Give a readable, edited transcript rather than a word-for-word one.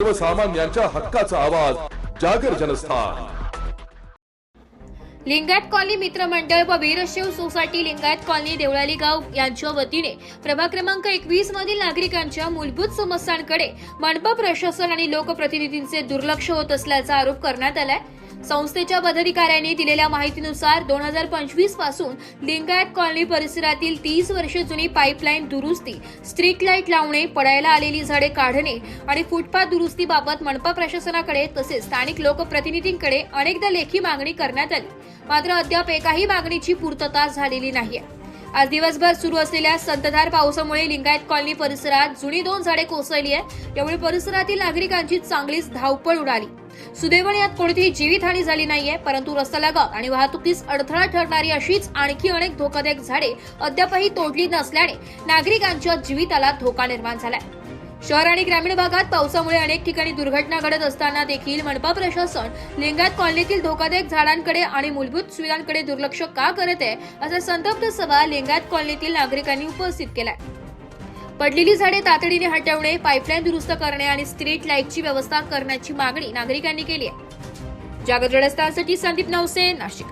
सर्वसामान्यांच्या हक्काचा आवाज जागर जनस्थान। लिंगायत कॉलनी मित्रमंडळ व वीरशैव सोसायटी लिंगायत कॉलनी देवळाली गाव यांच्या वतीने प्रभाग क्रमांक 21 मधील नागरिकांच्या मूलभूत समस्यांकडे मनपा प्रशासन आणि लोकप्रतिनिधींचे दुर्लक्ष होत असल्याचा आरोप करण्यात आलाय। संस्थेच्या पदाधिकाऱ्यांनी दिलेल्या माहितीनुसार 2025 पासून लिंगायत कॉलनी परिसरातील 30 वर्षे जुनी पाईपलाईन दुरुस्ती, स्ट्रीट लाईट लावणे, पडायला आलेली झाडे काढणे आणि फुटपाथ दुरुस्तीबाबत मनपा प्रशासनाकडे तसेच स्थानिक लोकप्रतिनिधींकडे अनेकदा लेखी मागणी करण्यात आली, मात्र अद्याप एकाही मागणीची पूर्तता झालेली नाहीये। आज दिवसभर सुरू असलेल्या संततधार पावसामुळे लिंगायत कॉलनी परिसरात जुनी 2 झाडे कोसळली आहे। यामुळे परिसरातील नागरिकांची चांगलीच धावपळ उडाली। सुदैवाने यात कोणतीही जीवितहानी झाली नाहीये, परंतु रस्त्यालगत आणि वाहतुकीस अडथळा ठरणारी अशीच आणखी अनेक धोकादायक झाडे अद्यापही तोडली नसल्याने नागरिकांच्या जीविताला धोका निर्माण झालाय। शहर आणि ग्रामीण भागात पावसामुळे अनेक ठिकाणी दुर्घटना घडत असताना देखील मनपा प्रशासन लिंगायत कॉलनीतील धोकादायक झाडांकडे आणि मूलभूत सुविधांकडे दुर्लक्ष का करत आहे, असा संतप्त सवाल लिंगायत कॉलनीतील नागरिकांनी उपस्थित केलाय। पडलेली झाडे तातडीने हटवणे, पाईपलाईन दुरुस्त करणे आणि स्ट्रीट लाईटची व्यवस्था करण्याची मागणी नागरिकांनी केली आहे। जागर जनस्थानसाठी संदीप नवसे, नाशिक।